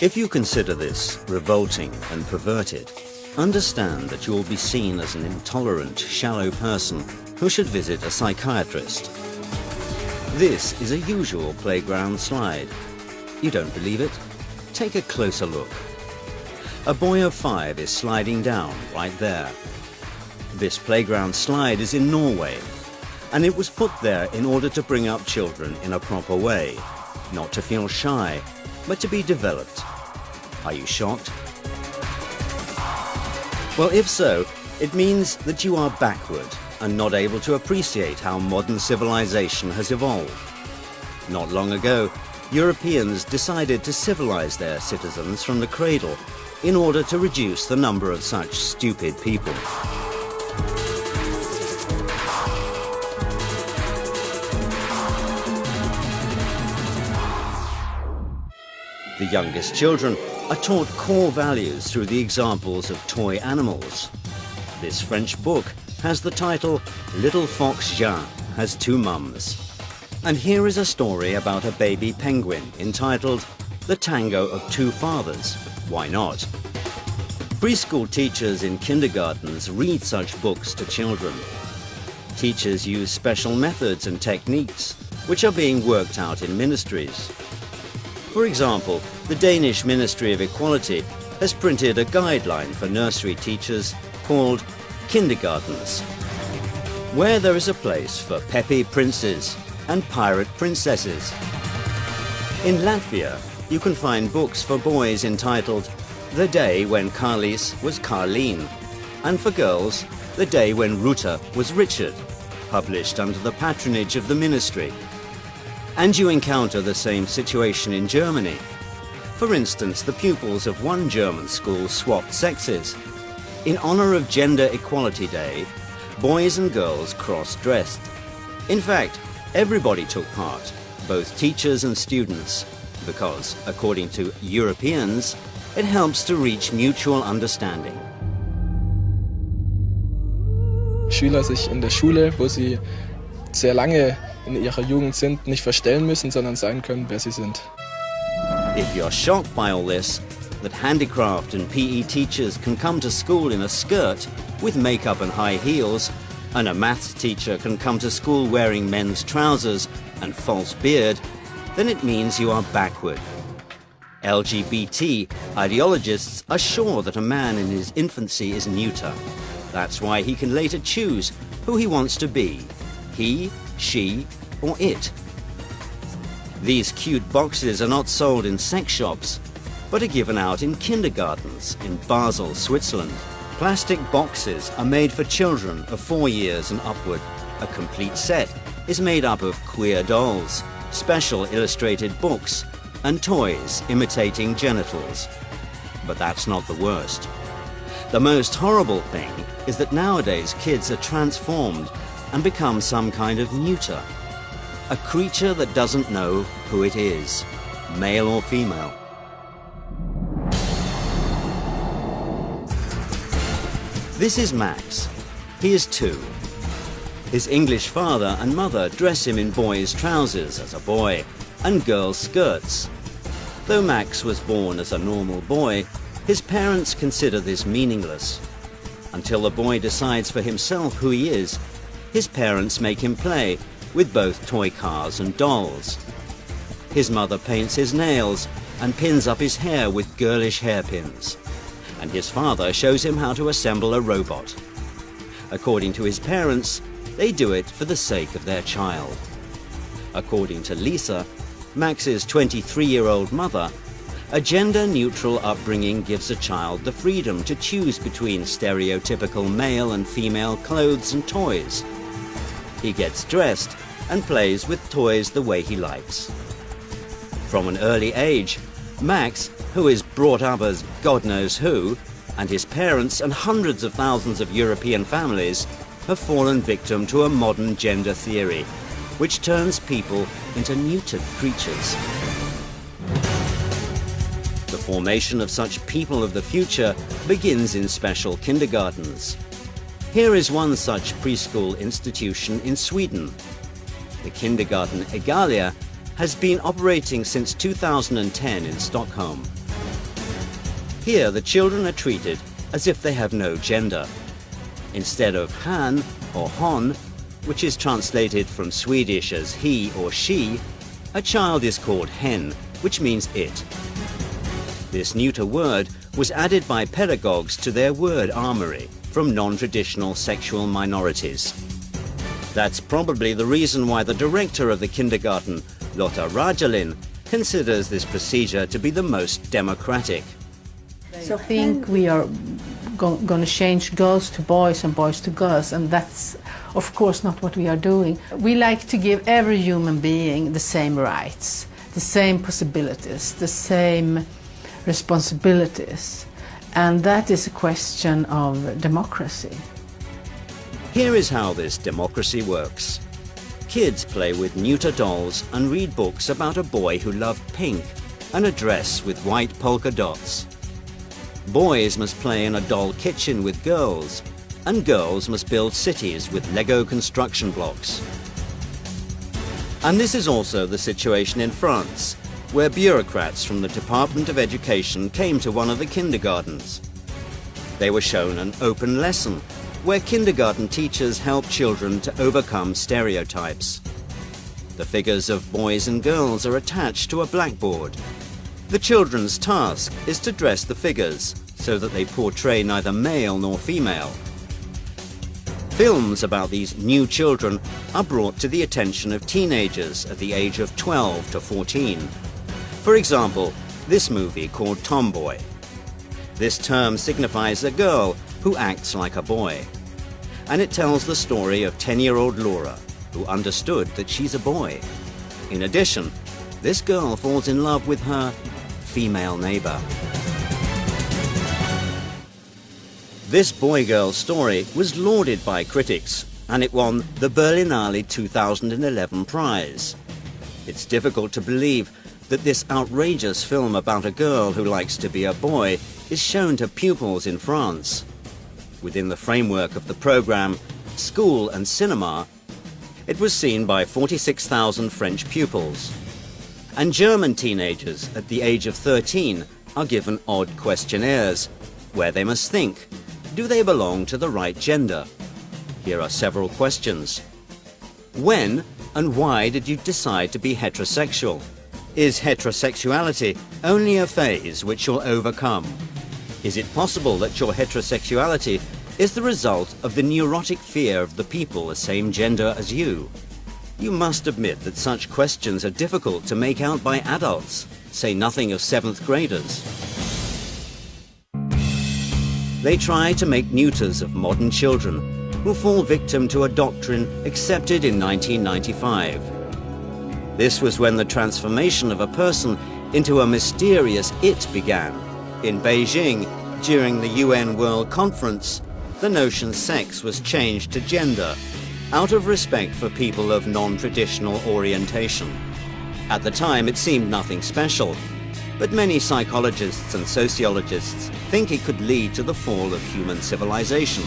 If you consider this revolting and perverted, understand that you will be seen as an intolerant, shallow person who should visit a psychiatrist. This is a usual playground slide. You don't believe it? Take a closer look. A boy of 5 is sliding down right there. This playground slide is in Norway, and it was put there in order to bring up children in a proper way, not to feel shy, but to be developed. Are you shocked? Well, if so, it means that you are backward and not able to appreciate how modern civilization has evolved. Not long ago, Europeans decided to civilize their citizens from the cradle in order to reduce the number of such stupid people. The youngest children are taught core values through the examples of toy animals. This French book has the title Little Fox Jean Has Two Mums. And here is a story about a baby penguin entitled The Tango of Two Fathers. Why not? Preschool teachers in kindergartens read such books to children. Teachers use special methods and techniques which are being worked out in ministries. For example, the Danish Ministry of Equality has printed a guideline for nursery teachers called Kindergartens, where there is a place for peppy princes and pirate princesses. In Latvia, you can find books for boys entitled The Day When Carlis Was Carleen, and for girls, The Day When Ruta Was Richard, published under the patronage of the ministry. And you encounter the same situation in Germany. For instance, the pupils of one German school swapped sexes. In honor of Gender Equality Day, boys and girls cross-dressed. In fact, everybody took part, both teachers and students, because, according to Europeans, it helps to reach mutual understanding. Schüler sich in der Schule, wo sie sehr lange in ihrer Jugend sind, nicht verstellen müssen, sondern sein können, wer sie sind. If you're shocked by all this, that handicraft and PE teachers can come to school in a skirt with makeup and high heels, and a maths teacher can come to school wearing men's trousers and false beard, then it means you are backward. LGBT ideologists are sure that a man in his infancy is neuter. That's why he can later choose who he wants to be, he, she, or it. These cute boxes are not sold in sex shops, but are given out in kindergartens in Basel, Switzerland. Plastic boxes are made for children of 4 years and upward. A complete set is made up of queer dolls, special illustrated books, and toys imitating genitals. But that's not the worst. The most horrible thing is that nowadays kids are transformed and become some kind of neuter. A creature that doesn't know who it is, male or female. This is Max. He is 2. His English father and mother dress him in boys' trousers as a boy and girls' skirts. Though Max was born as a normal boy, his parents consider this meaningless. Until the boy decides for himself who he is, his parents make him play with both toy cars and dolls. His mother paints his nails and pins up his hair with girlish hairpins. And his father shows him how to assemble a robot. According to his parents, they do it for the sake of their child. According to Lisa, Max's 23-year-old mother, a gender-neutral upbringing gives a child the freedom to choose between stereotypical male and female clothes and toys. He gets dressed and plays with toys the way he likes. From an early age, Max, who is brought up as God knows who, and his parents and hundreds of thousands of European families have fallen victim to a modern gender theory, which turns people into neutered creatures. The formation of such people of the future begins in special kindergartens. Here is one such preschool institution in Sweden. The kindergarten Egalia has been operating since 2010 in Stockholm. Here, the children are treated as if they have no gender. Instead of han or hon, which is translated from Swedish as he or she, a child is called hen, which means it. This neuter word was added by pedagogues to their word armory from non-traditional sexual minorities. That's probably the reason why the director of the kindergarten, Lotta Rajalin, considers this procedure to be the most democratic. So I think we are going to change girls to boys and boys to girls, and that's of course not what we are doing. We like to give every human being the same rights, the same possibilities, the same responsibilities, and that is a question of democracy. Here is how this democracy works. Kids play with neuter dolls and read books about a boy who loved pink and a dress with white polka dots. Boys must play in a doll kitchen with girls, and girls must build cities with Lego construction blocks. And this is also the situation in France, where bureaucrats from the Department of Education came to one of the kindergartens. They were shown an open lesson, where kindergarten teachers help children to overcome stereotypes. The figures of boys and girls are attached to a blackboard. The children's task is to dress the figures so that they portray neither male nor female. Films about these new children are brought to the attention of teenagers at the age of 12 to 14. For example, this movie called Tomboy. This term signifies a girl who acts like a boy. And it tells the story of 10-year-old Laura, who understood that she's a boy. In addition, this girl falls in love with her female neighbor. This boy-girl story was lauded by critics, and it won the Berlinale 2011 prize. It's difficult to believe that this outrageous film about a girl who likes to be a boy is shown to pupils in France. Within the framework of the program School and Cinema, it was seen by 46,000 French pupils. And German teenagers at the age of 13 are given odd questionnaires, where they must think, do they belong to the right gender? Here are several questions. When and why did you decide to be heterosexual? Is heterosexuality only a phase which you'll overcome? Is it possible that your heterosexuality is the result of the neurotic fear of the people the same gender as you? You must admit that such questions are difficult to make out by adults, say nothing of 7th graders. They try to make neuters of modern children who fall victim to a doctrine accepted in 1995. This was when the transformation of a person into a mysterious it began. In Beijing, during the UN World Conference, the notion sex was changed to gender, out of respect for people of non-traditional orientation. At the time, it seemed nothing special, but many psychologists and sociologists think it could lead to the fall of human civilization.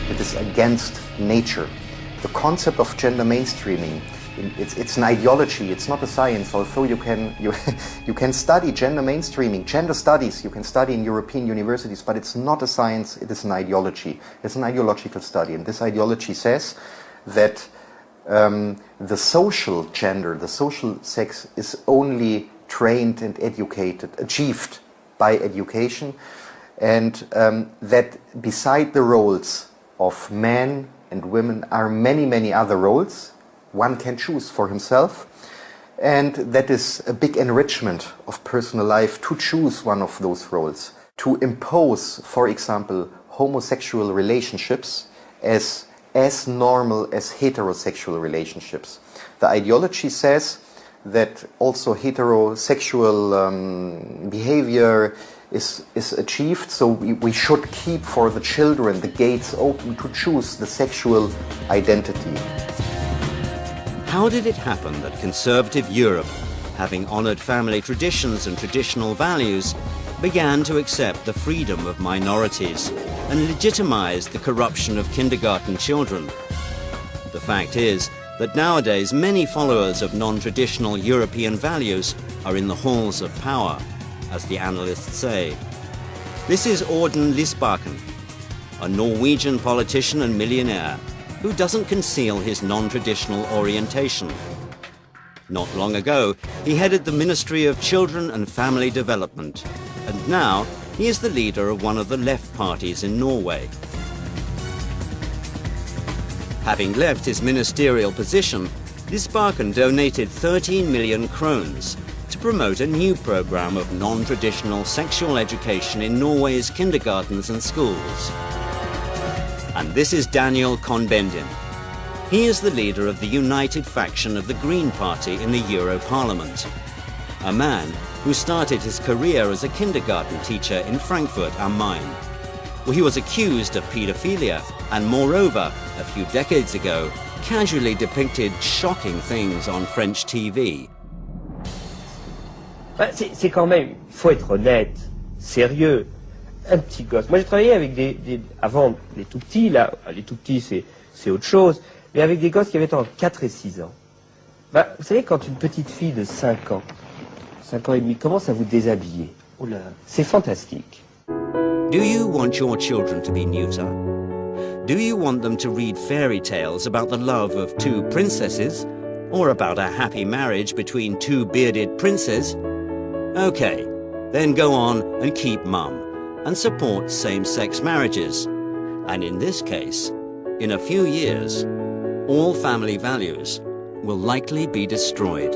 It is against nature. The concept of gender mainstreaming, it's an ideology, it's not a science. Although you can study gender mainstreaming, gender studies, you can study in European universities, but it's not a science, it is an ideology. It's an ideological study, and this ideology says that the social gender, the social sex is only trained and educated, achieved by education, and that beside the roles of men and women are many, many other roles one can choose for himself, and that is a big enrichment of personal life to choose one of those roles. To impose, for example, homosexual relationships as normal as heterosexual relationships. The ideology says that also heterosexual behavior is achieved, so we should keep for the children the gates open to choose the sexual identity. How did it happen that conservative Europe having honored family traditions and traditional values, began to accept the freedom of minorities and legitimized the corruption of kindergarten children. The fact is that nowadays many followers of non-traditional European values are in the halls of power, as the analysts say. This is Auden Lysbakken, a Norwegian politician and millionaire who doesn't conceal his non-traditional orientation. Not long ago, he headed the Ministry of Children and Family Development, and now he is the leader of one of the left parties in Norway. Having left his ministerial position, Lysbakken donated 13 million krones to promote a new program of non-traditional sexual education in Norway's kindergartens and schools. And this is Daniel Cohn-Bendit. He is the leader of the united faction of the Green Party in the Euro Parliament, a man who started his career as a kindergarten teacher in Frankfurt am Main, where he was accused of paedophilia and, moreover, a few decades ago, casually depicted shocking things on French TV. C'est quand même, il faut être honnête, sérieux, un petit gosse. Moi j'ai travaillé avec avant les tout petits, là, les tout petits c'est autre chose, mais avec des gosses qui avaient entre 4 et 6 ans. Bah, vous savez, quand une petite fille de 5 ans et demi commence à vous déshabiller, oh là, c'est fantastique. Do you want your children to be neuter? Do you want them to read fairy tales about the love of two princesses, or about a happy marriage between two bearded princes? Okay, then go on and keep mum, and support same-sex marriages. And in this case, in a few years, all family values will likely be destroyed.